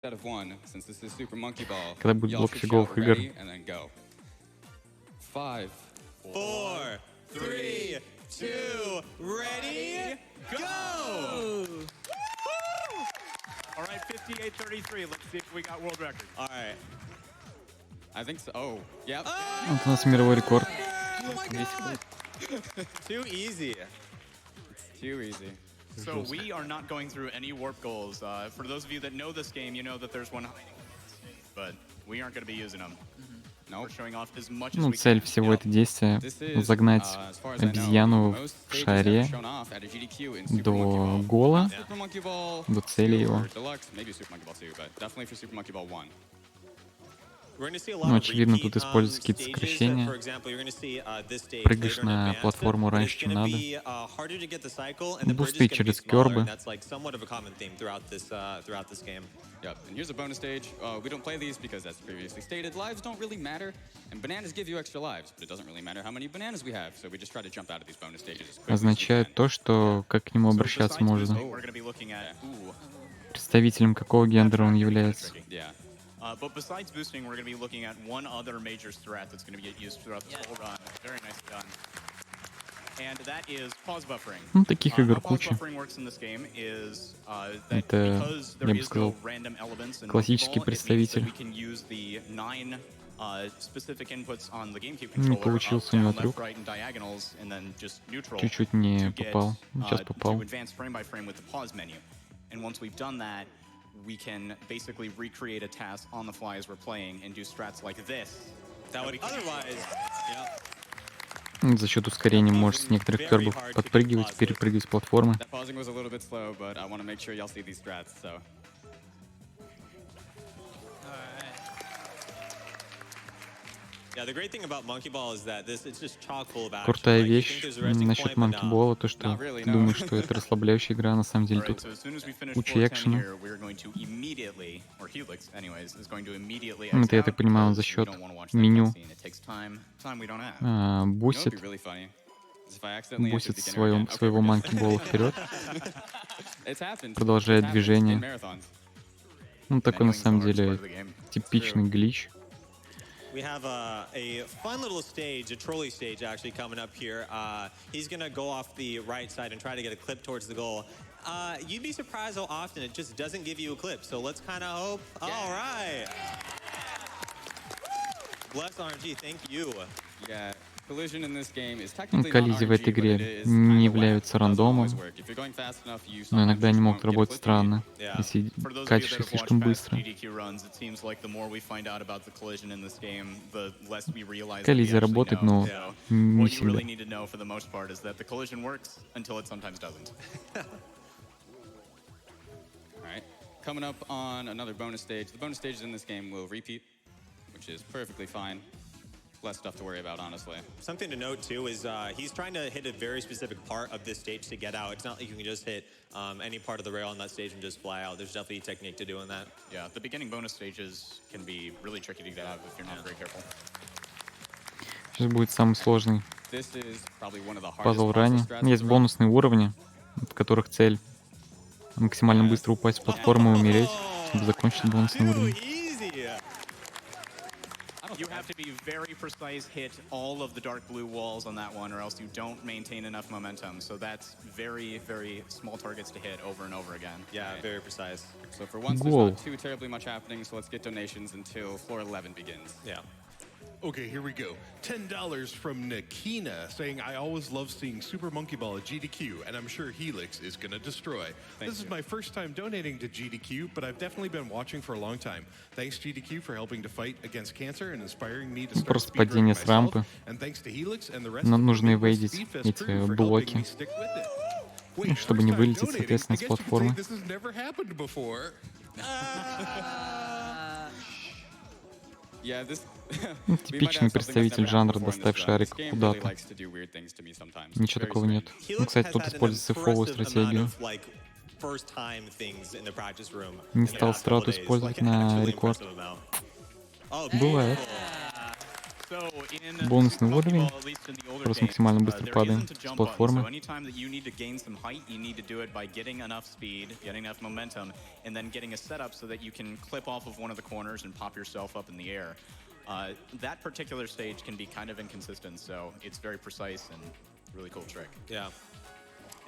Когда будет блок фиговых игр. 5, 4, 3, 2, ready, go! All right, 58-33. Let's see if we got world record. All right. I think so. Oh, yep. Вот у нас мировой рекорд. Oh my God. Too easy. It's too easy. So we are not going through any warp goals. For those of you that know this game, you know that there's one hiding, but we aren't going to be using them. No, we're showing off as much as Ну, we цель can. всего это действия — загнать обезьяну в шаре до гола, до цели его. Ну, очевидно, тут используются какие-то сокращения. Прыгаешь на платформу раньше, чем надо. Бусты через кербы. Yep, and here's a bonus stage. We don't play these because, as previously stated, lives don't really matter, and bananas give you extra lives, but it doesn't really matter how many bananas we have, so we just try to jump out of these bonus stages as quickly as we Означает can. то, что как к нему обращаться можно. Представителем какого гендера он является. Yeah. But besides boosting, we're going to be looking at one other major strat that's going to get used throughout this whole run. Very nicely done. And that is pause buffering. Ну, таких игр How pause куча. buffering works in this game is that Это, because there я бы is no сказал, random elements in классический Monkey Ball, it means that представитель. we can use the 9 specific inputs on the GameCube Не controller, получился up, у него down, left, трюк. right, and diagonals, and then just neutral Чуть-чуть не to get попал. Сейчас попал. to advance frame by frame with the pause menu. And once we've done that, we can basically recreate a task on the fly as we're playing and do strats like this. That would otherwise, yep. За счет ускорения можешь с некоторых кербов подпрыгивать, перепрыгивать с платформы. That pausing was a little bit slow, but I want to make sure y'all see these strats, so. Yeah, the great thing about Monkey Ball is that this it's just chock full of action. Крутая Like, you вещь think there's a resting насчет point, but Monkey no. Ball, то, что Not really, ты no. думаешь, что это расслабляющая игра, на самом деле Alright, тут so as soon as we finish куча floor 10 экшена. here, we're going to immediately, or Helix anyways, is going to immediately Ну, exit это, я так out понимаю, он because за we счет don't wanna watch that меню cutscene. It takes time we don't have. You know what'd бусит, be really funny? Is if I accidentally entered бусит beginner своего again. Okay, we're good. Monkey Ball вперед, It's happened. продолжает It happens in движение. marathons. Ну, такой на Menuing is the самом hardest part деле of the game. типичный глич. We have a fun little stage, a trolley stage actually coming up here. He's gonna go off the right side and try to get a clip towards the goal. You'd be surprised how often it just doesn't give you a clip. So let's kind of hope. Yeah. All right. Bless RNG, thank you. Yeah. Collision in this game is technically not Коллизии в этой RNG, but it игре is не kinda являются whack. It doesn't рандомом, always work. If you're going fast enough, you но иногда sometimes они just могут won't get a работать clip you need. странно, Yeah. если For those of you катишься that have слишком watched past быстро. GDQ runs, it seems like the more we find out about the collision in this game, the less we realize that we Коллизия actually работает, know. но So не what you really всегда. need to know for the most part is that the collision works until it sometimes doesn't. All right. Coming up on another bonus stage. The bonus stages in this game will repeat, which is perfectly fine. Less stuff to worry about, honestly. Something to note too is he's trying to hit a very specific part of this stage to get out. It's not like you can just hit any part of the rail on that stage and just fly out. There's definitely a technique to doing that. Yeah, the beginning bonus stages can be really tricky to get out if you're not very careful. Сейчас будет самый сложный This is probably one of the hardest пазл puzzle ранее. strats Есть in the run. бонусные уровни, в которых цель максимально быстро упасть в платформу и умереть, чтобы закончить бонусный уровень. You have to be very precise, hit all of the dark blue walls on that one, or else you don't maintain enough momentum. So that's very, very small targets to hit over and over again. Yeah, very precise. So for once, there's Goal. not too terribly much happening, so let's get donations until floor 11 begins. Yeah. Okay, here we go. $10 from Nakina saying, I always love seeing Super Monkey Ball at GDQ, and I'm sure Helix is going to destroy. This is my first time donating to GDQ, but I've definitely been watching for a long time. Thanks GDQ for helping to fight against cancer and inspiring me to start Просто speedrunning падение с myself. рампы. And thanks to Helix and the rest Нам of the нужно Midwest эвейдить Speedfest эти crew for helping блоки, me stick with it. ну, Wait, чтобы first не time вылететь, donating? соответственно, I с guess you could say платформы. this has never happened before. Yeah, this Ну, типичный представитель жанра «доставь шарик куда-то». Ничего такого нет. Ну, кстати, тут использует сейфовую стратегию. Не стал страту использовать на рекорд. Бывает. Бонусный уровень. Просто максимально быстро падаем с платформы. Anytime that you need to gain some height, you need to do it by getting enough speed, getting enough momentum, and then getting a setup so that you can clip off of one of the corners and pop yourself up in the air. That particular stage can be kind of inconsistent, so it's very precise and really cool trick. Yeah.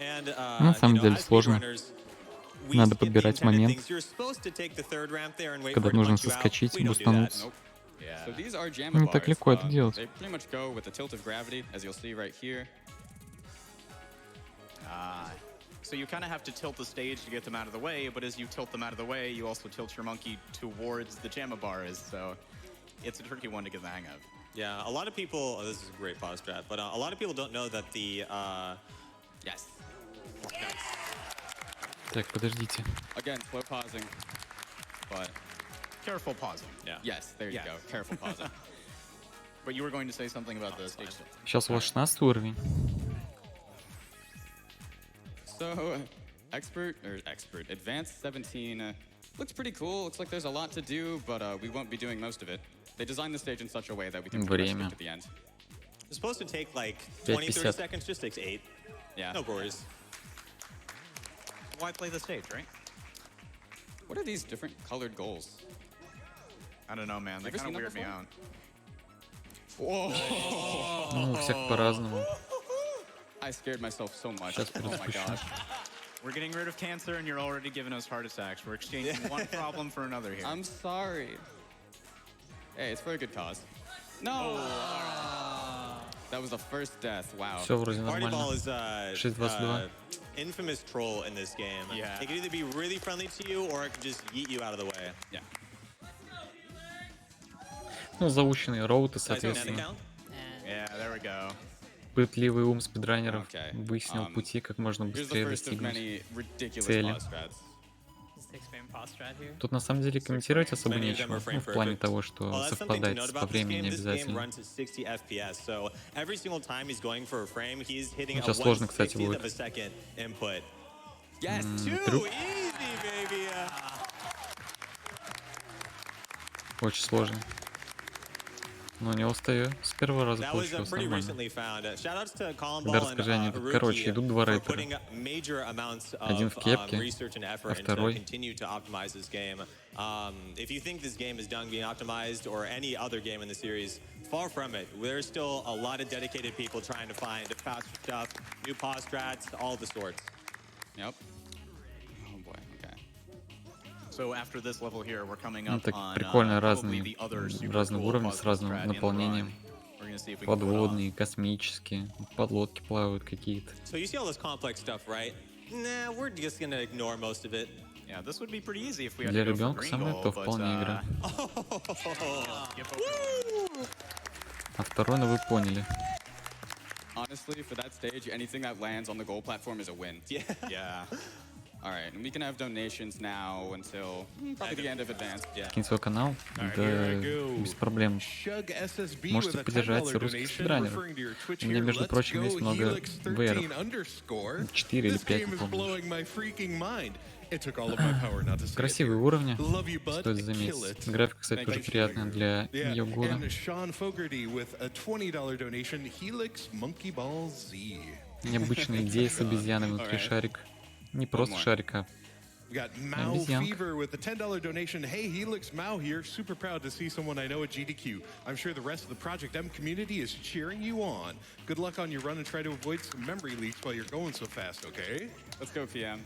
And, На самом деле сложно. Надо подбирать момент, когда нужно соскочить, бустануться. So these are JAMA Не bars. так легко это делать. They pretty much go with the tilt of gravity, as you'll see right here. So you kind of have to tilt the stage to get them out of the way, but as you tilt them out of the way, you also tilt your monkey towards the JAMA bars, so it's a tricky one to get the hang of. Yeah, a lot of people, this is a great pause strat, but a lot of people don't know that the, yes. Nice. Так, подождите. Again, slow pausing, but Careful pausing. yeah. Yes, there you go. Careful pausing. But you were going to say something about the stage tilt. Сейчас у вас 16 уровень. So, advanced 17 looks pretty cool. Looks like there's a lot to do, but we won't be doing most of it. They designed the stage in such a way that we can progress Время. to the end. It's supposed to take like 20, 30 5:50. seconds, just takes 8. Yeah. No worries. Why play the stage, right? What are these different colored goals? I don't know, man. They ever kind of seen that weird me before? out. Whoa! Ну, у всех по-разному. I scared myself so much. Сейчас Oh my перезапущу. gosh. We're getting rid of cancer, and you're already giving us heart attacks. We're exchanging one problem for another here. I'm sorry. Hey, it's for a good cause. No! That was the first death. Wow. Все вроде Party Ball нормально. is 6:22. infamous troll in this game. Yeah. It can either be really friendly to you or it can just yeet you out of the way. Yeah. Ну, заученные роуты, Did I say net соответственно. account? Yeah, there we go. Пытливый ум спидранеров Okay. выяснил пути, как можно Here's the быстрее first of достигнуть many ridiculous цели. pause strats. Тут на самом деле комментировать особо Many of them нечего, are frame в плане perfect. того, что Well, that's something to совпадать note по about this времени game. не This game обязательно. runs at 60 FPS, so every single time he's going for a frame, he's hitting a Сейчас сложно, кстати, 1/60th будет. of a second input. Yes, трюк. Easy, baby. Очень сложно. Но у него с первого раза That was получилось pretty нормально. recently found. Shoutouts to Colin Когда Ball and расскажи, они тут, Ruki короче, идут два for рэпера. putting major amounts Один of в кепке, research and effort а into второй- continue to optimize this game. If you think this game is done being optimized or any other game in the series, far from it. There's still a lot of dedicated people trying to find faster stuff, new pause strats, all the sorts. Yep. Oh boy. Okay. So after this level here, we're coming Ну, up так on прикольно, probably разные, the other super разные cool уровни с puzzle разным strat in the наполнением. run. We're gonna see if we can pull it off. Подводные, космические, подлодки плавают какие-то. So you see all this complex stuff, right? Nah, we're just gonna ignore most of it. Yeah, this would be pretty easy if we had Для to go for ребенка green самое goal, то but, вполне игра. skip over. А второй, ну вы поняли. Honestly, for that stage, anything that lands on the goal platform is a win. Yeah. Yeah. All right, and we can have donations now until probably the end of advanced. Yeah. Кинь свой канал, да без проблем. Shug SSB Можете with a поддержать $10 русских donation, спидранеров. referring to your Twitch У меня, here. между Let's прочим, go, есть много Helix VR-ов. 13_. 4 или This 5, game не is помню. blowing my freaking mind. It took all of my power not to say it Красивые here. уровни, Love you, bud. стоит Kill заметить. it. Графика, кстати, тоже Thank you, приятная для Yeah, ее года. and Sean Fogarty with a $20 donation. Helix Monkey Ball Z. Необычная идея с обезьяной внутри Alright. шарика. Не просто more. шарика. We got Mao Обезьянка. Fever with a $10 donation. Hey, Helix Mao here. Super proud to see someone I know at GDQ. I'm sure the rest of the Project M community is cheering you on. Good luck on your run and try to avoid some memory leaks while you're going so fast, okay? Let's go, PM.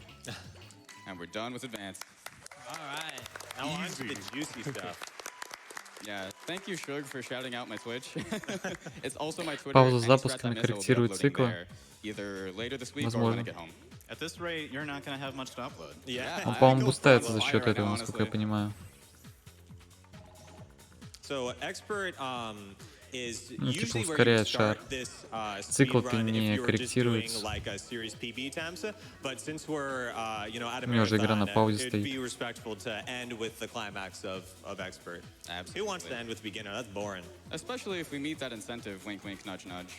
And we're done with advanced. All right. Now on to the juicy stuff. Yeah, thank you, Shug, for shouting out my Twitch. It's also my Twitter. Пауза Any с strats I запусками miss, I will be корректирует uploading циклы. there, either later this week or when I Возможно. get home. At this rate, you're not gonna have much to upload. Yeah. Он, I по-моему, go бустается for за a счет while right этого, now, насколько я honestly. понимаю. So expert is Ну, типа usually where you ускоряет start шар. this Цикл speed ты run не if you were just doing корректируется. like a series PB attempts. But since we're at a У меня уже игра на marathon, паузе it'd be стоит. respectful to end with the climax of expert. Absolutely. Who wants to end with beginner? That's boring. Especially if we meet that incentive, wink, wink, nudge, nudge.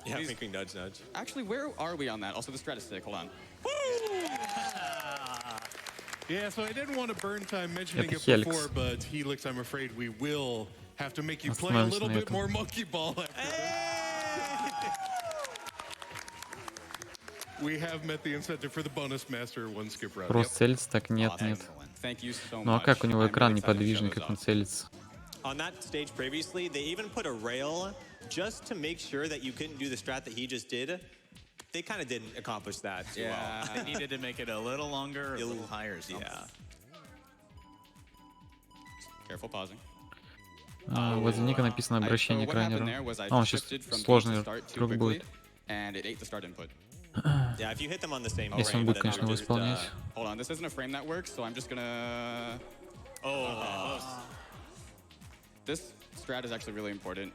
Yeah, Please- winking nudge nudge. Actually, where are we on that? Also, the strat is sick. Hold on. Yeah, so I didn't want to burn time mentioning Это it Helix. before, but Helix, I'm afraid we will Have to make you play a Остановимся little на bit этом. more monkey ball after this. We have met the incentive for the bonus master one skip round. Просто целится, так нет, нет. Thank you so Ну а much. как у него I'm экран really excited to show неподвижный, those как он off. целится? On that stage previously, they even put a rail just to make sure that you couldn't do the strat that he just did. They kind of didn't accomplish that too Yeah, well. they needed to make it a little longer, a little higher. Or something. Yeah. Careful pausing. Возле ника написано So обращение what к happened раннеру. there was I А, он сейчас shifted from сложный B to start too круг quickly, будет. and it ate the start input. Yeah, if you hit them on the same Если frame, он будет, then конечно, they're его just, исполнять. Hold on, this isn't a frame that works, so I'm just gonna... This strat is actually really important.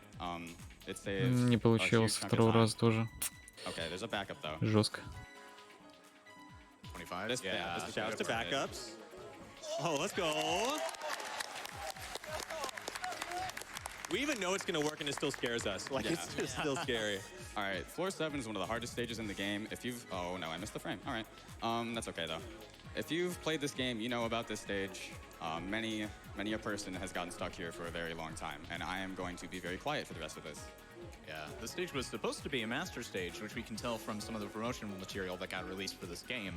It saves Не a получилось huge chunk of второго time. раза тоже. Okay, there's a backup though. Жестко. 25. This, Yeah, this is shouts to good for it. backups. Oh, let's go. We even know it's going to work and it still scares us. Like, it's Yeah. just still scary. All right, floor 7 is one of the hardest stages in the game. If you've... Oh, no, I missed the frame. All right. That's okay, though. If you've played this game, you know about this stage. Many a person has gotten stuck here for a very long time, and I am going to be very quiet for the rest of this. Yeah, the stage was supposed to be a master stage, which we can tell from some of the promotional material that got released for this game.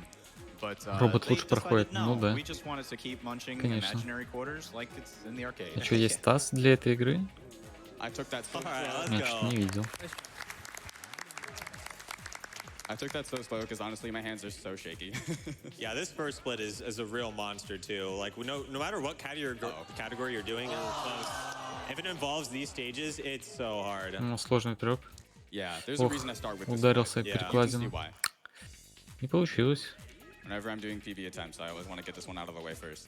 But Робот they лучше проходит. decided, Ну no, да. we just wanted to keep munching Конечно. imaginary quarters like it's in the arcade. А что, есть таз для этой игры? I took that so All right, slow. let's Я что-то не go. видел. I took that so slow because honestly, my hands are so shaky. Yeah, this first split is a real monster, too. Like, no matter what category you're doing, if it involves these stages, it's so hard. Ну, сложный трек. Yeah, there's a Ох, reason I start with this. ударился split. об Yeah. You can see перекладину. why. Не получилось. Whenever I'm doing PB attempts, I always want to get this one out of the way first.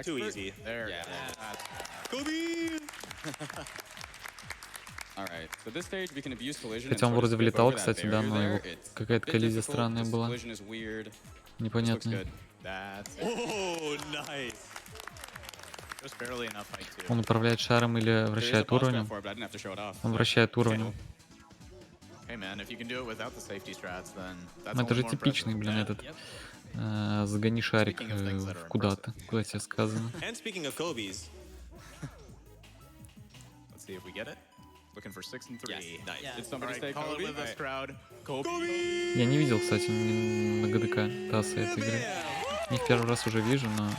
Too Expert- easy. There. Yeah. Kobe! All right, so this stage we can abuse collision. Хотя он and sort of вроде skip влетал, over that кстати, да, barrier но его there. It's a какая-то bit коллизия difficult. странная This была. collision is weird. This looks Непонятная. good. That's it. Oh, nice. Just barely enough height too. Он управляет шаром или There is a вращает pause уровнем? strat for it, but I didn't have to show it off. Он so- вращает уровнем. Hey man, if you can do it without the safety strats, then that's Ну, это only же more типичный, impressive. блин, Yeah. этот. Загони шарик Speaking of things that are куда-то, куда тебе сказано. And speaking of Kobe's, Let's see if we get it. Looking for 6 and 3. yes, nice. Did All somebody right, say call it Kobe? with us, crowd. Kobe. Я не видел, кстати, на ГДК тасса этой игры. Не в первый раз уже вижу, но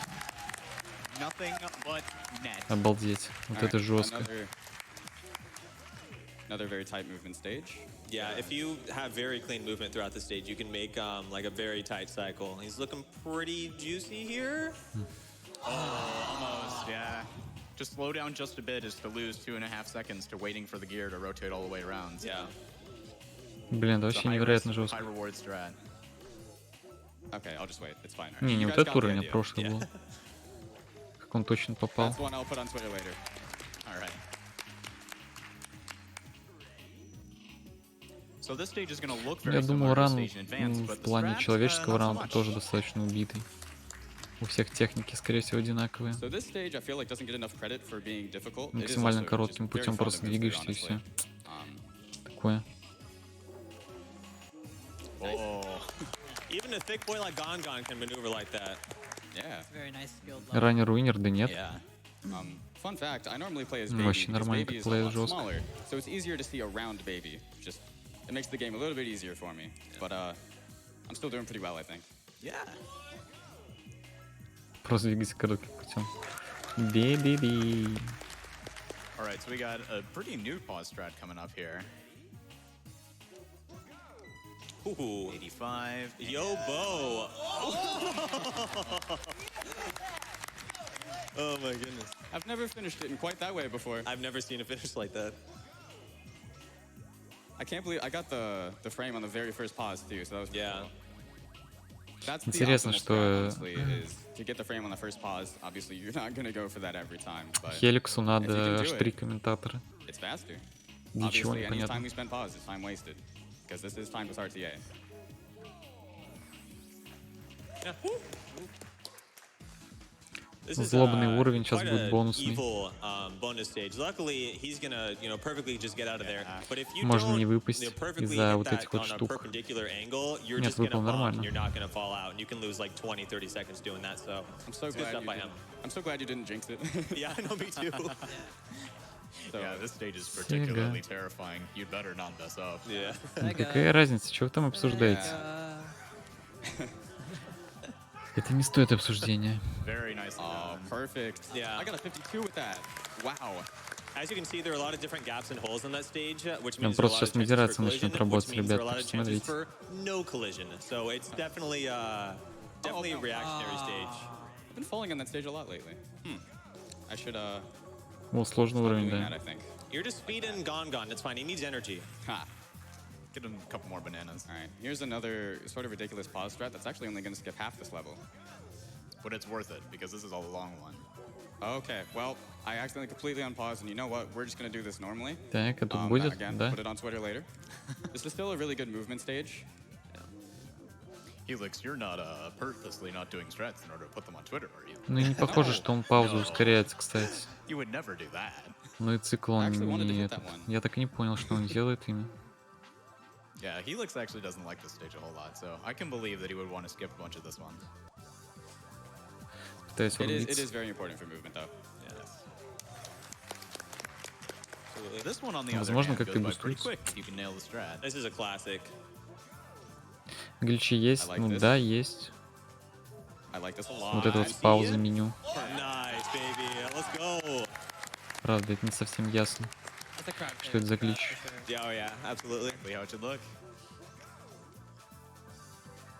Nothing but net. обалдеть. Вот All это right, жестко. Another very tight movement stage. Yeah, if you have very clean movement throughout the stage, you can make like a very tight cycle. He's looking pretty juicy here. Almost, yeah. Just slow down just a bit is to lose 2.5 seconds to waiting for the gear to rotate all the way around. Yeah. Блин, это It's a вообще high невероятно risk, жестко. high reward strat. Okay, I'll just wait. It's fine. Не, не You вот guys этот got the уровень, а idea. прошлый был. Как он точно попал. That's one I'll put on Twitter later. All right. So this stage is going to look very Я similar думаю, to the ран stage in advance, в but the плане strat, человеческого not so раунда much. тоже достаточно убитый. У всех техники, скорее всего, одинаковые. So this stage I feel like doesn't get enough credit for being difficult. It is Максимально also коротким just very путем fun просто to move through, двигаешься и honestly. все. Такое. Oh. Even a thick boy like Gongon can maneuver like that. Yeah. Very nice skilled level. Раннер-уинер, да нет. Yeah. Fun fact, I normally play as Ну, baby вообще because нормально baby так is a плеер lot жестко. smaller, so it's easier to see a round baby. Just it makes the game a little bit easier for me. But I'm still doing pretty well, I think. Yeah. Просто двигайся коротким путем. Би-би-би. All right, so we got a pretty new pause strat coming up here. Ooh. 85. Yo, Bo. Oh my goodness. I've never finished it in quite that way before. I've never seen a finish like that. I can't believe I got the frame on the very first pause too, so that was pretty Yeah. cool. That's the Интересно, optimal что, strat, honestly, is to get the frame on the first pause. Obviously, you're not gonna go for that every time, but Хеликсу if you надо can do аж it, 3 комментатора. it's faster. Ничего Obviously, не any time понятно. we spend pause is time wasted, because this is time with RTA. This is Злобный уровень сейчас quite будет a бонусный. evil bonus stage. Luckily, he's gonna, perfectly just get out of there. But if you Можно не don't, выпасть perfectly из-за hit вот that этих вот on a штук. perpendicular angle, you're Нет, just gonna выпал bump нормально. and you're not gonna fall out, and you can lose like 20, 30 seconds doing that. So I'm so it's good glad stuff you by didn't. him. I'm so glad you didn't jinx it. Yeah, I know, me too. So, Yeah, this stage is particularly terrifying. You'd better not mess up. Yeah. Какая разница, что вы там обсуждаете? Это не стоит обсуждения. Very nicely oh, done. perfect. Yeah. I got a 52 with that. Wow. As you can see, there are a lot of different gaps and holes in that stage, which Там means there are a просто lot сейчас of chances for модерация collision, начнет работать, which means there are a ребят, lot так of что chances смотрите. for no collision. So it's definitely definitely a reactionary stage. I've been falling on that stage a lot lately. I should О, сложный stop уровень, doing that, да. I think. You're just speed and gone. It's fine. He needs energy. Ha. Get him a couple more bananas. All right. Here's another sort of ridiculous pause strat that's actually only going to skip half this level. But it's worth it, because this is a long one. Okay. Well, I accidentally completely unpaused, and you know what? We're just going to do this normally. Так, а тут будет, Again, да? put it on Twitter later. This is still a really good movement stage. Helix, you're not purposely not doing strats in order to put them on Twitter, are you? Ну и не похоже, что он паузу ускоряется, кстати. You would never do that. Ну и цикл он Actually wanted to не hit этот. that one. Я так и не понял, что он делает именно. Yeah, Helix actually doesn't like this stage a whole lot, so I can believe that he would want to skip a bunch of this one. Пытаюсь It is врубиться. very important for movement, though. This one, on the other Возможно, hand, как-то goes by pretty бустуется. quick if you can nail the strat. This is a classic. Гличи есть? I like Ну this. да, есть. I like this a lot. Вот это вот с паузой меню. Nice, baby. Let's go. Правда, это не совсем ясно. Что это за глич? Yeah, oh yeah, absolutely. Exactly how it should look.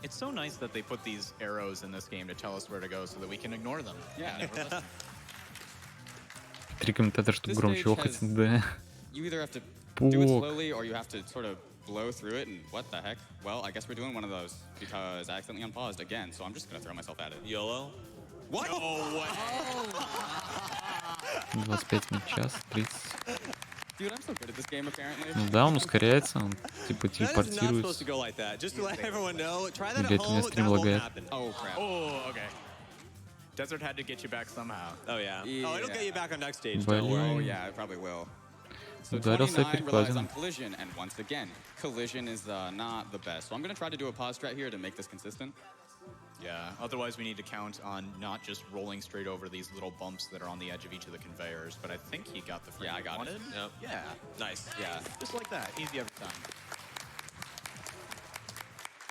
It's so nice that they put these arrows in this game to tell us where to go so that we can ignore them. Yeah. And never listen. Три комментатора, чтобы This громче stage окать. has- Да. You either have to do it Пок. slowly or you have to sort of blow through it, and what the heck? Well, I guess we're doing one of those because I accidentally unpaused again, so I'm just gonna throw myself at it. YOLO. What? Oh, what? 25 минут, час, 30. Dude, I'm so good at this game, apparently. Ну да, он ускоряется, он типа That is not supposed to телепортируется. go like that. Just to let everyone know, try that at Ребят, у меня home. стрим That won't лагает. happen. Oh, crap. Oh, okay. Desert had to get you back somehow. Oh yeah. Oh, it'll get you back on next stage. Блин. Don't worry. Oh, yeah, it probably will. So Ударился 29 relies on перекладина. collision, and once again, collision is not the best. So I'm gonna try to do a pause strat here to make this consistent. Yeah, otherwise we need to count on not just rolling straight over these little bumps that are on the edge of each of the conveyors, but I think he got the frame Yeah, I he got it. wanted. Yep. Yeah, Nice. Yeah, just like that. Easy every time.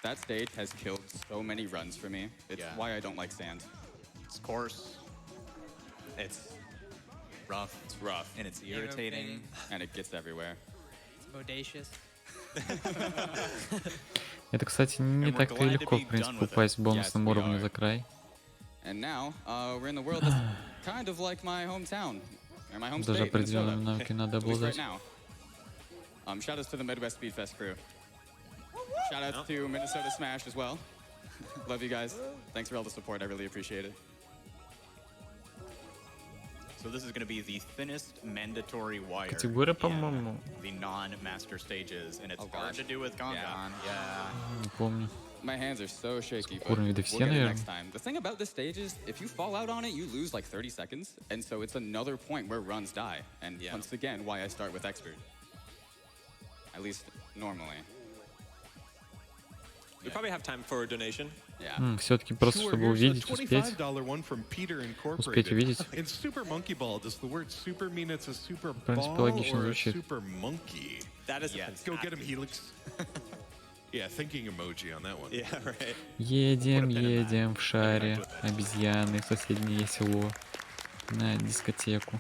that stage has killed so many runs for me. It's Yeah. why I don't like sand. It's coarse, It's rough, rough. and it's irritating. And it gets everywhere. Bodacious. Это, кстати, не And we're так-то и glad to легко, be в принципе, done with it. упасть в бонусном Yes, we уровне are. за край. And now we're in the world that's kind of like my hometown, or my home Даже state, Minnesota. определенными навыками надо At least right обладать. now. Shout outs to the Midwest Speed Fest crew. Shout outs to Minnesota Smash as well. Love you guys. Thanks for all the support. I really appreciate it. So this is going to be the thinnest mandatory wire Категория, in по-моему, the non-master stages, and it's Oh, hard gosh. to do with Gongon. Yeah. Не помню. My hands are so shaky, but Уровень we'll вида все, get it наверное. next time. The thing about this stage is, if you fall out on it, you lose like 30 seconds, and so it's another point where runs die. And Yeah. once again, why I start with expert. At least normally. We probably have time for a donation. Yeah. Все-таки просто, Sure, чтобы here's a увидеть, успеть. $25 one from Peter Успеть Incorporated. увидеть. In Super Monkey Ball, does the word super mean it's a super принципе, ball логично or a звучит. super monkey? That is Yes. Go get him, Helix. Yeah, thinking emoji on that one. Yeah, right. Едем, Put a pin in that. едем в шаре, Connect with it. обезьяны в соседнее село, на дискотеку.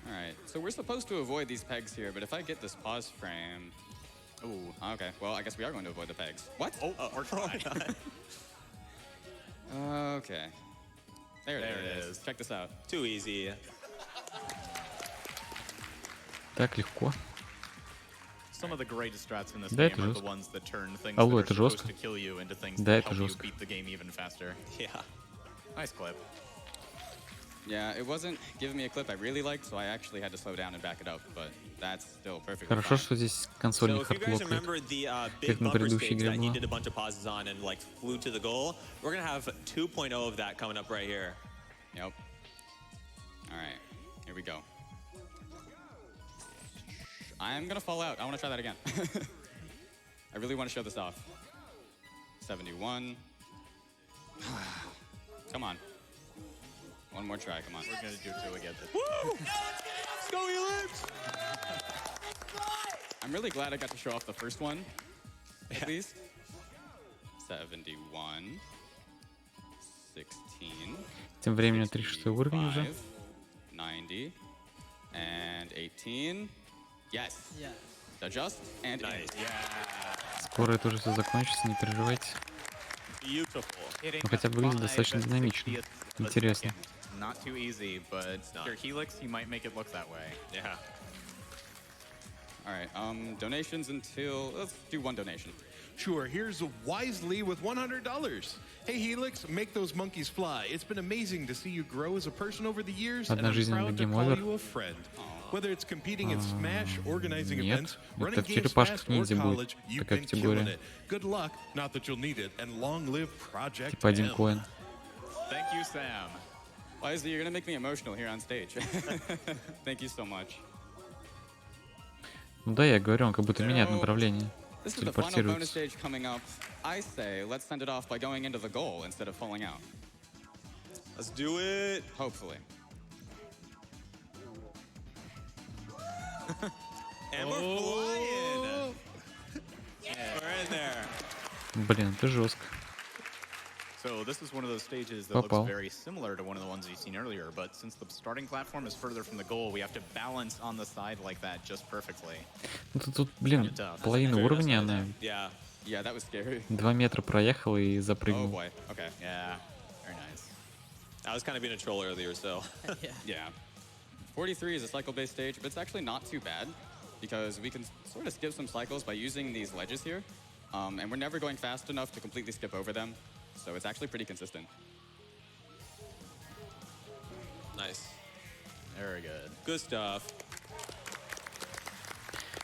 All right. So we're supposed to avoid these pegs here, but if I get this pause frame. Ooh, okay. Well, I guess we are going to avoid the pegs. What? Oh, or try. Okay. There it is. Check this out. Too easy. Так легко. Some of the greatest strats in this Да, game это are the жестко. ones that turn things Алло, that are это supposed жестко. to kill you into things Да, that это help you жестко. beat the game even faster. Yeah. Nice clip. Yeah, it wasn't giving me a clip I really liked, so I actually had to slow down and back it up, but that's still perfectly Хорошо, fine. что здесь консоль So не if you guys хардлокает. remember the big Как на bumper предыдущей stage игре that he было. did a bunch of pauses on and like flew to the goal, we're gonna have 2.0 of that coming up right here. Yep. All right, here we go. I'm gonna fall out. I want to try that again. I really want to show this off. 71. Come on. One more try. Come on. We're gonna do it till we get this. Woo! Let's go, Helix! I'm really glad I got to show off the first one, at least. 71. 16. Тем временем 36 уровень уже. 5, 90. And 18. Yes. Adjust and Nice. Скоро это уже все закончится, не переживайте. Beautiful. Ну, хотя выглядит достаточно динамично. Интересно. Not too easy, but your Helix, you might make it look that way. Yeah. All right. Donations until let's do one donation. Sure, here's Wisely with $100. Hey Helix, make those monkeys fly. It's been amazing to see you grow as a person over the years, and Одна I'm жизнь на proud to Game call Over. you a friend. Whether it's competing in Smash, organizing Нет, events, running это в games черепашках fast, or ниндзя будет college, you've такая been killing категория. it. Good luck, not that you'll need it, and long live Project Типа 1 M. коин. Thank you, Sam. Wisely, you're gonna make me emotional here on stage. Thank you so much. Ну да, я говорю, он как будто меняет направление. This is the final bonus Телепортируется. stage coming up. I say let's send it off by going into the goal instead of falling out. Let's do it. Hopefully. And we're flying. We're in there. Блин, это жестко. So this is one of those stages that Попал. looks very similar to one of the ones you've seen earlier, but since the starting platform is further from the goal, we have to balance on the side like that just perfectly. Ну тут, блин, половина уровня она Yeah. Yeah, that was scary. 2 метра проехала и Oh запрыгнула. boy. Okay. Yeah, very nice. I was kind of being a troll earlier, so. Yeah. 43 is a cycle-based stage, but it's actually not too bad because we can sort of skip some cycles by using these ledges here, and we're never going fast enough to completely skip over them, so it's actually pretty consistent. Nice. Very good. Good stuff.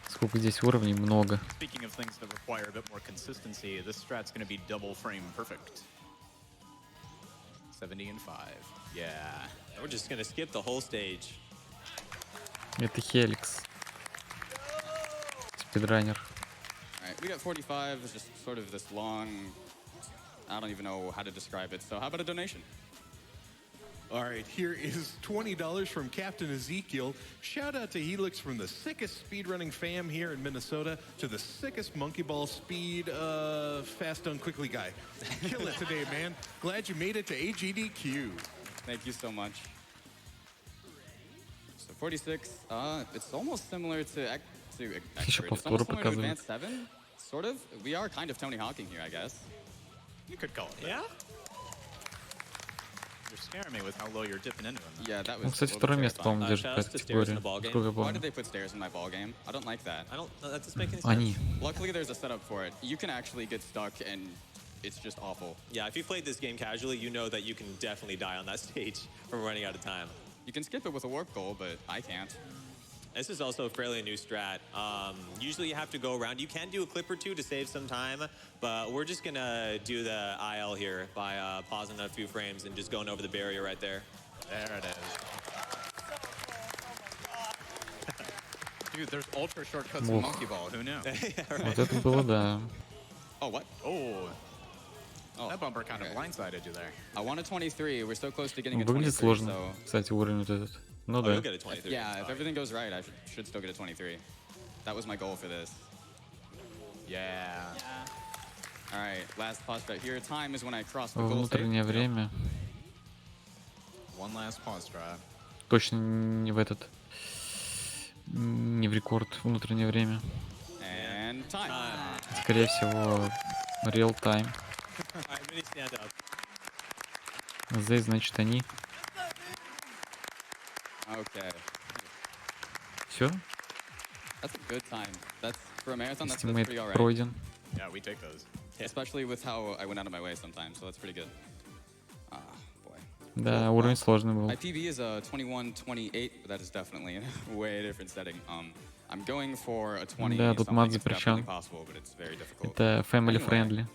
Сколько здесь уровней? Много. Speaking of things that require a bit more consistency, this strat's going to be double frame perfect. 70 and 5. Yeah. We're just gonna skip the whole stage. Это Хеликс. Спидранер. All right, we got 45. It's just sort of this long. I don't even know how to describe it. So how about a donation? All right, here is $20 from Captain Ezekiel. Shout out to Helix from the sickest speedrunning fam here in Minnesota to the sickest monkey ball speed, fast done quickly guy. Kill it today, man. Glad you made it to AGDQ. Thank you so much. So 46. It's almost similar to Еще Expert. It's повторы almost similar to показывает. Advanced 7. Sort of. We are kind of Tony Hawking here, I guess. You could call it that. Yeah? You're scaring me with how low you're dipping into them. Yeah, that was. Ну, a кстати, little второе bit место, terrifying. по-моему, держит shout по outs этой to Stairs in категории. the ball game. Сколько я Why помню. did they put stairs in my ball game? I don't like that. I don't. That doesn't make any sense. Они. Luckily, there's a setup for it. You can actually get stuck, and it's just awful. Yeah, if you played this game casually, you know that you can definitely die on that stage from running out of time. You can skip it with a warp goal, but I can't. This is also a fairly new strat. Usually you have to go around. You can do a clip or two to save some time, but we're just gonna do the IL here by pausing a few frames and just going over the barrier right there. There it is. Dude, there's ultra shortcuts in Ох. Monkey Ball. Who knew? Вот это было, да. Oh, what? Oh, Oh, that bumper kind of okay. blindsided you there. I wanted 23. We're so close to getting a Выглядит 23, сложно. so... Кстати, уровень вот этот. Ну Oh, да. you'll get a 23. Yeah, if everything goes right, I should still get a 23. That was my goal for this. Yeah. All right, last pause strat here. Time is when I cross the goal state. Внутреннее время. One last pause strat. Точно не в этот. Не в рекорд. Внутреннее время. And time. Скорее всего, real time. All right, mini stand up. Здесь, значит, они. Okay. Все. That's a good time. That's for a marathon. That's Стимейт pretty all right. пройден. Yeah, we take those. Especially with how I went out of my way sometimes, so that's pretty good. Ah, boy. Да, уровень сложный был. My PB is a 21-28, but that is definitely a way different setting. I'm going for a 20. Да, тут something мат is запрещен. definitely possible, but it's very difficult. Это family friendly,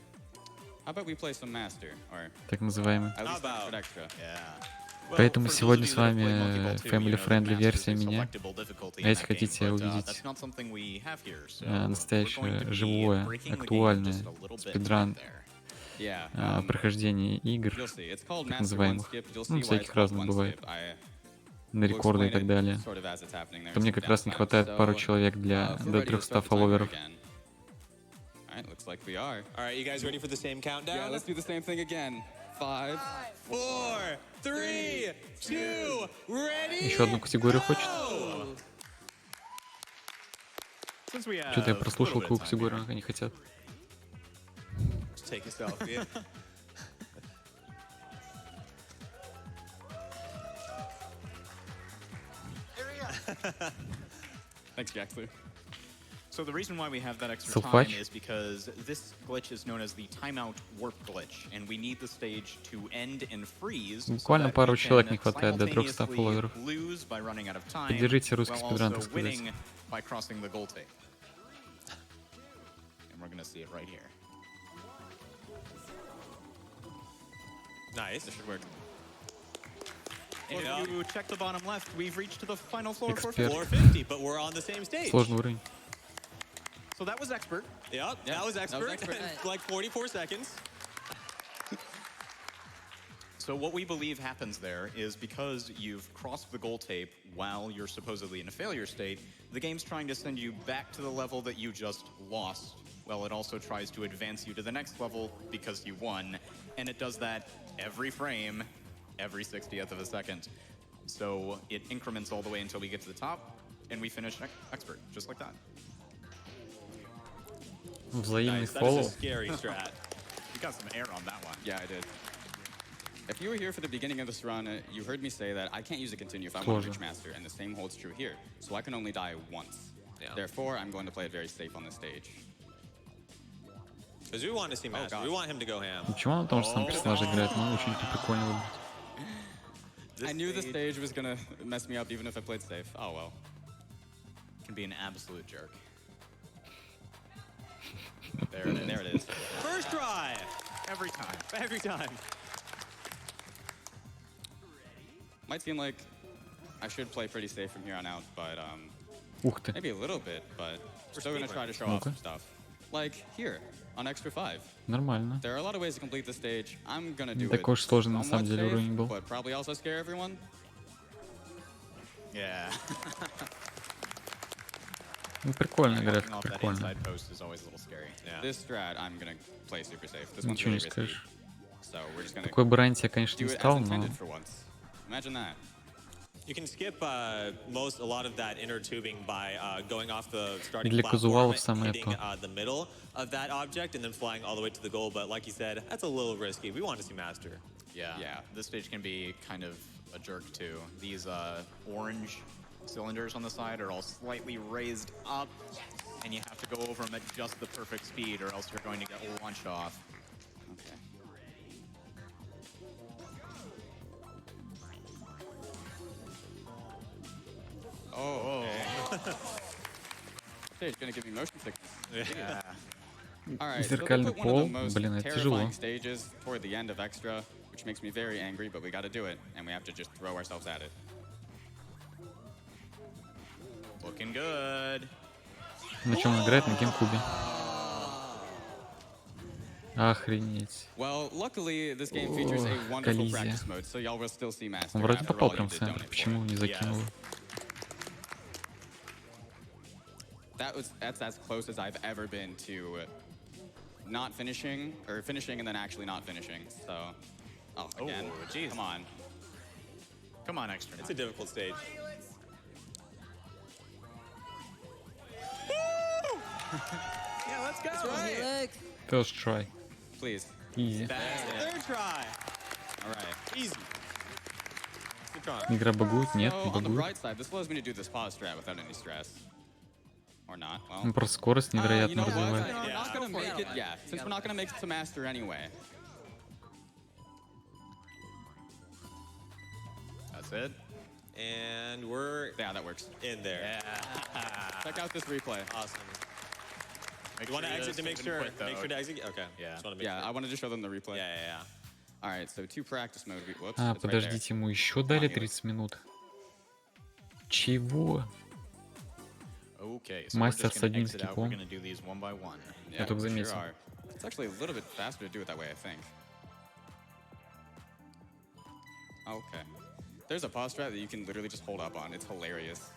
How about we play some master, or так называемый. at least How about- an extra? Yeah. Поэтому сегодня с вами family-friendly версия меня. А если хотите увидеть настоящее, живое, актуальное спидран прохождение игр, так называемых, ну, всяких разных бывает, на рекорды и так далее, то мне как раз не хватает пару человек до 300 фолловеров. All right, you guys ready for the same countdown? Yeah, let's do the same thing again. 5, 4, 3, 2, ready? Еще одну категорию хочет? Что-то я прослушал, какую категорию они хотят. Just take a selfie. Thanks, Jaxley. So the reason why we have that extra Self-watch? time is because this glitch is known as the timeout warp glitch, and we need the stage to end and freeze. Буквально пару человек не хватает до 300 фолловеров. Lose by running out of time, Поддержите русский while спидран, also так сказать. winning by crossing the goal tape. And we're gonna see it right here. Nice. This should work. And if you check the bottom left, we've reached to the final floor for Expert. 450, but we're on the same stage. Сложный уровень. So that was expert. Yep, that was expert. Like 44 seconds. So what we believe happens there is because you've crossed the goal tape while you're supposedly in a failure state, the game's trying to send you back to the level that you just lost. Well, it also tries to advance you to the next level because you won, and it does that every frame, every 60th of a second. So it increments all the way until we get to the top, and we finish expert, just like that. Взаимный Nice. That фоллоу. is a scary strat. You got some air on that one. Yeah, I did. If you were here for the beginning of this run, you heard me say that I can't use a continue if I want to reach master, and the same holds true here. So I can only die once. Yeah. Therefore, I'm going to play it very safe on this stage. Because we want to see Master. We want him to go ham. Почему он там же сам персонаж играет? Ну, очень прикольно выглядит. I knew the stage was gonna mess me up even if I played safe. Oh well. Can be an absolute jerk. There it is. First try! Every time. Every time. Might seem like I should play pretty safe from here on out, but Ух ты. maybe a little bit, but we're still gonna try to show off some stuff. Like here, on Extra 5. Нормально. There are a lot of ways to complete the stage. I'm gonna do Такой уж сложный на somewhat самом деле safe, уровень был. but probably also scare everyone. Yeah. Ну, прикольно, Walking график, off that прикольно. inside post is always a little scary. Yeah. This strat, I'm gonna play super safe. This one's Ничего really не risky. скажешь. So we're just gonna Такой бы раньше я, конечно, do не it as стал, но intended for once. Imagine that. You can skip a lot of that inner tubing by going off the starting Для platform, казуалов самое hitting то. the middle of that object, and then flying all the way to the goal. But like you said, that's a little risky. We want to see Master. Yeah. This stage can be kind of a jerk too. These orange cylinders on the side are all slightly raised up, and you have to go over them at just the perfect speed, or else you're going to get launched off. Okay. Oh. Stage gonna give me motion sickness. Yeah. All right. Зеркальный so they put one of пол, the most блин, это terrifying тяжело. stages toward the end of Extra, which makes me very angry, but we got to do it, and we have to just throw ourselves at it. Looking good. на чем он играет? На GameCube. Охренеть. Well, luckily, this game features a wonderful коллизия. practice mode, so y'all will still see Master. Он вроде after попал all you прям в did центр. donate for Почему it. не закинул? That's as close as I've ever been to not finishing, or finishing and then actually not finishing. So, again, Oh, jeez. come on. Come on, extra. It's a difficult stage. Yeah, let's go. First try. Please. Easy. Third try. All right. Easy. Good try. Игра багует? Нет, So, не on the багует. bright side, this allows me to do this pause strat without any stress. Or not. Well, Он просто скорость you невероятно know what? развивает. We're not gonna make it. Yeah, since we're not gonna make it to Master anyway. That's it. And we're Yeah, that works. in there. Yeah. Check out this replay. Awesome. Make You want to sure exit to make doesn't sure? quit, though. Make sure to exit. Okay. Yeah. Just want to make Yeah, sure. I wanted to show them the replay. Yeah. Alright, so to practice mode. Whoops, А, it's right there. подождите, ему еще дали 30 минут. Чего? Okay, so we're Мастер just gonna с одним exit out. We're скипом. gonna do these one by one. Yeah, только we заметил. are. It's actually a little bit faster to do it that way, I think. Okay. There's a pause strat that you can literally just hold up on. It's hilarious.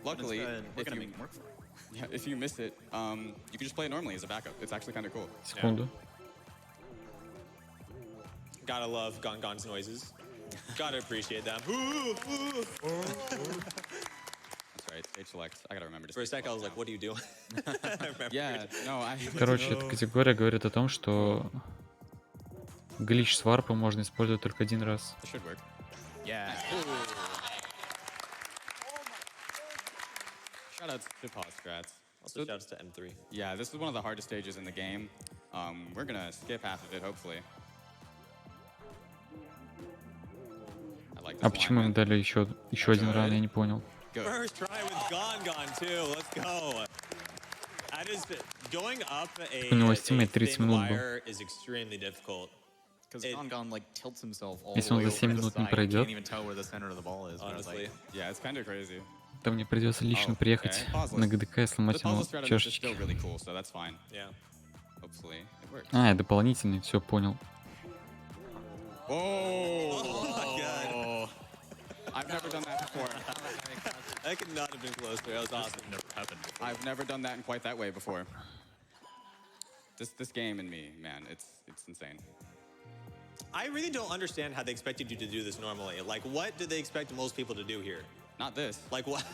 Luckily, We're if gonna you, make it work for you. yeah, if you miss it, you can just play it normally as a backup. It's actually kind of cool. Секунду. Gotta love Gongon's noises. Gotta appreciate them. That's right, stage select. I gotta remember to For a stage sec, I was select like, what are you doing? I remember. now. Yeah, no, I... Короче, эта категория говорит о том, что глич с варпа можно использовать только один раз. It should work. Yeah. Shoutouts to pause strats. Also, shoutouts to M3. Yeah, this is one of the hardest stages in the game. We're gonna skip half of it, hopefully. I like А this почему им line, man. дали еще один ран, я не понял. Good. First try with Gongon, too. Let's go. That is going up a У него стимейт 30 thin минут был. wire is extremely difficult. Because It- Gongon like tilts himself all Если the он way за over 7 to the минут не side. You пройдет, can't even tell where the center of the ball is. but it's Honestly. like, Yeah, it's kind of crazy. то мне придется лично Oh, приехать okay. Pauseless. на ГДК и The сломать ему puzzle strat on this is чашечки. still really cool, so that's fine. Yeah. Hopefully it works. А, дополнительный, все понял. Oh! my God. I've never done that before. That could not have been closer. That was awesome. never happened before. I've never done that in quite that way before. This game and me, man, it's insane. I really don't understand how they expected you to do this normally. Like, what did they expect most people to do here? Not this. Like, what?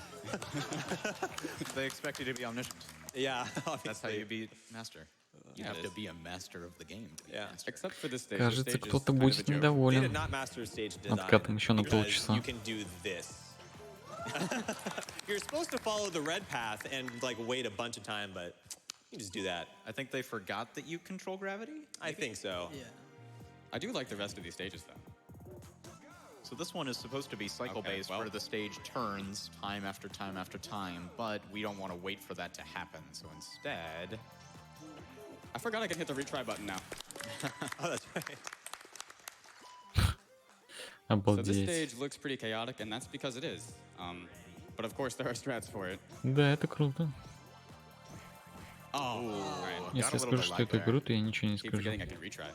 They expect you to be omniscient. Yeah, That's how obviously. you beat master. You Yeah, have it to is. be a master of the game to be Yeah. a master. Except for this stage. Кажется, This stage is кто-то kind of a будет joke. They did недоволен. not master stage design. Откатом еще на because полчаса. You can do this. You're supposed to follow the red path and like wait a bunch of time, but you just do that. I think they forgot that you control gravity. I think so. Yeah. I do like the rest of these stages, though. So this one is supposed to be cycle-based, well. where the stage turns time after time after time, but we don't want to wait for that to happen. So instead, I forgot I can hit the retry button now. Oh, that's right. So this Обалдеть. stage looks pretty chaotic, and that's because it is. But of course, there are strats for it. Да, это круто. Oh, right. Если я little скажу, bit что lag это there. круто, я ничего не Keep скажу. forgetting I can retry.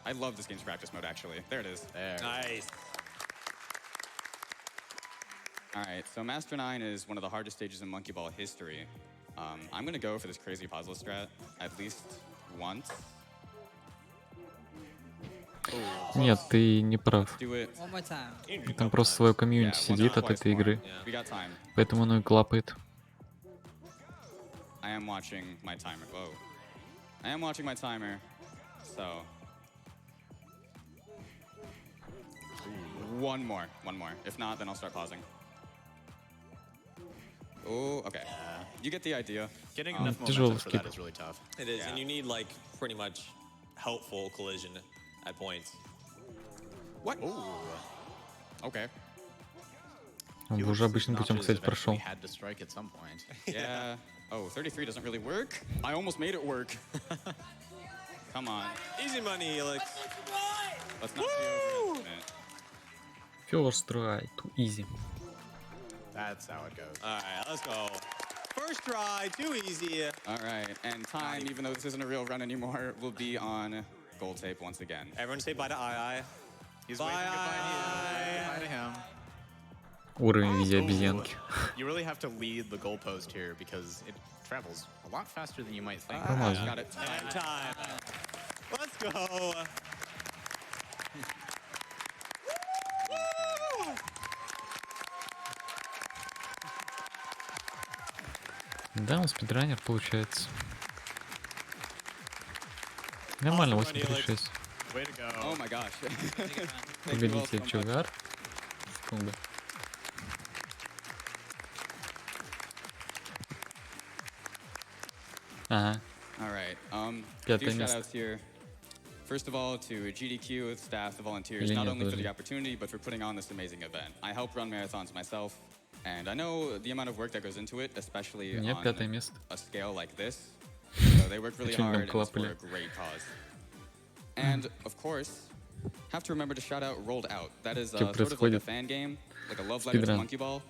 I love this game's practice mode, actually. There it is. there. Nice. All right, so Master 9 is one of the hardest stages in Monkey Ball history. I'm going to go for this crazy puzzle strat at least once. Нет, ты не прав. Do it. One more time. Там просто свое комьюнити Yeah, сидит once, от twice этой more. игры. We got time. Поэтому оно и клапает. I am watching my timer. Whoa. I am watching my timer, so. One more. If not, then I'll start pausing. Oh, okay. You get the idea. Getting enough тяжелый momentum for that skip. is really tough. It is, Yeah. and you need like pretty much helpful collision at points. What? Okay. Он бы уже обычным путем, кстати, прошел. Had to strike at some point. Yeah. Oh, 33 doesn't really work. I almost made it work. Come on. Easy money, Helix. Let's not be overestimate. First try, too easy. That's how it goes. All right, let's go. First try, too easy. All right, and time, even though this isn't a real run anymore, will be on gold tape once again. Everyone say bye to I. He's Bye. waving goodbye to him. Uровень в виде обезьянки. You really have to lead the goalpost here because it travels a lot faster than you might think. Промазал. Got it. And time. Let's go. Да, он спидранер получается. Нормально, Awesome run, 836. Way to go. Oh my gosh. Thank you Погодите, all so чё, much. гар? Секунду. Ага. All right. Пятое Few место. shout-outs here. First of all, to AGDQ, staff, the volunteers, Или not нет, only for подожди. the opportunity, but for putting on this amazing event. I help run marathons myself, and I know the amount of work that goes into it, especially У меня on пятое место. a scale like this. So they work really Очень там hard, and it's for клапали. a great cause. And of course, have to remember to shout out Rolled Out. That is Что sort of like a происходит? fan game, like a love letter to Спидран. Monkey Ball.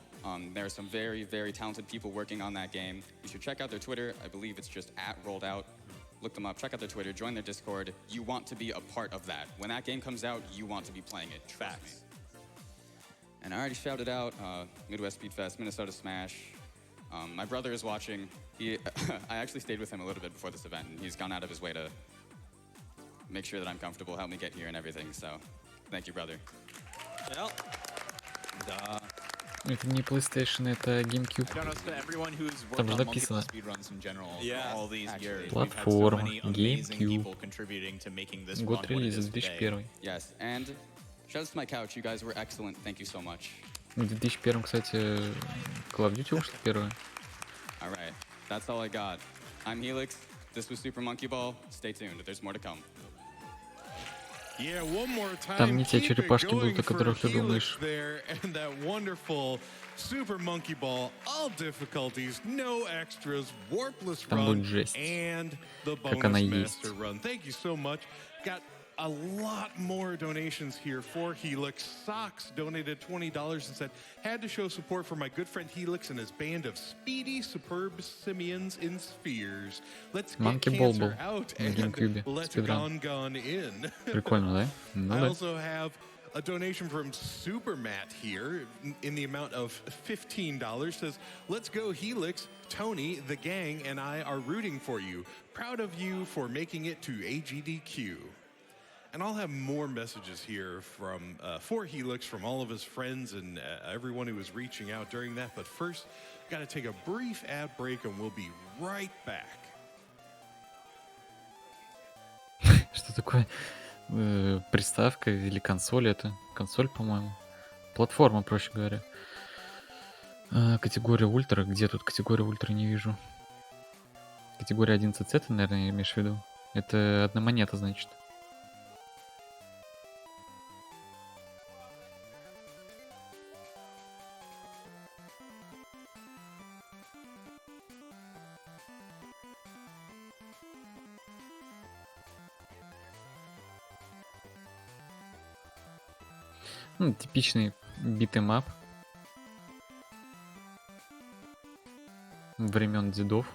There are some very, very talented people working on that game. You should check out their Twitter. I believe it's just @RolledOut. Look them up, check out their Twitter, join their Discord. You want to be a part of that. When that game comes out, you want to be playing it. Facts. And I already shouted out Midwest Speed Fest, Minnesota Smash. My brother is watching. I actually stayed with him a little bit before this event, and he's gone out of his way to make sure that I'm comfortable, help me get here and everything. So, thank you, brother. Well, Это не PlayStation, это GameCube. Там же написано. Платформа, GameCube. Год релиза 2001. Yes, and shout out to my couch. You guys were excellent. Thank you so much. В 2001, кстати, Call of Duty вышла первая. All right, that's all I got. I'm Helix. This was Super Monkey Ball. Stay tuned. There's more to come. Yeah, one more time. Там не те Keep it черепашки going будут, о которых ты for думаешь. Helix there, and that wonderful Super Monkey Ball, all difficulties, no extras, warpless Там run, будет жесть. and the Как она bonus есть. master run. Thank you so much. Got a lot more donations here for Helix. Socks donated $20 and said, had to show support for my good friend Helix and his band of speedy, superb simians in spheres. Let's get Monkey Ball cancer был out на and GameCube. let Спидран. gone in. Прикольно, да? Ну I да. also have a donation from Super Matt here in the amount of $15. Says, let's go Helix. Tony, the gang, and I are rooting for you. Proud of you for making it to AGDQ. And I'll have more messages here from for Helix from all of his friends and everyone who was reaching out during that. But first, got to take a brief ad break and we'll be right back. Что такое? Приставка или консоль это? Консоль, по-моему. Платформа, проще говоря. Категория ультра. Где тут категория ультра? Не вижу. Категория 11C ты, наверное, имеешь в виду? Это одна монета, значит. Ну, типичный битэмап времен дедов.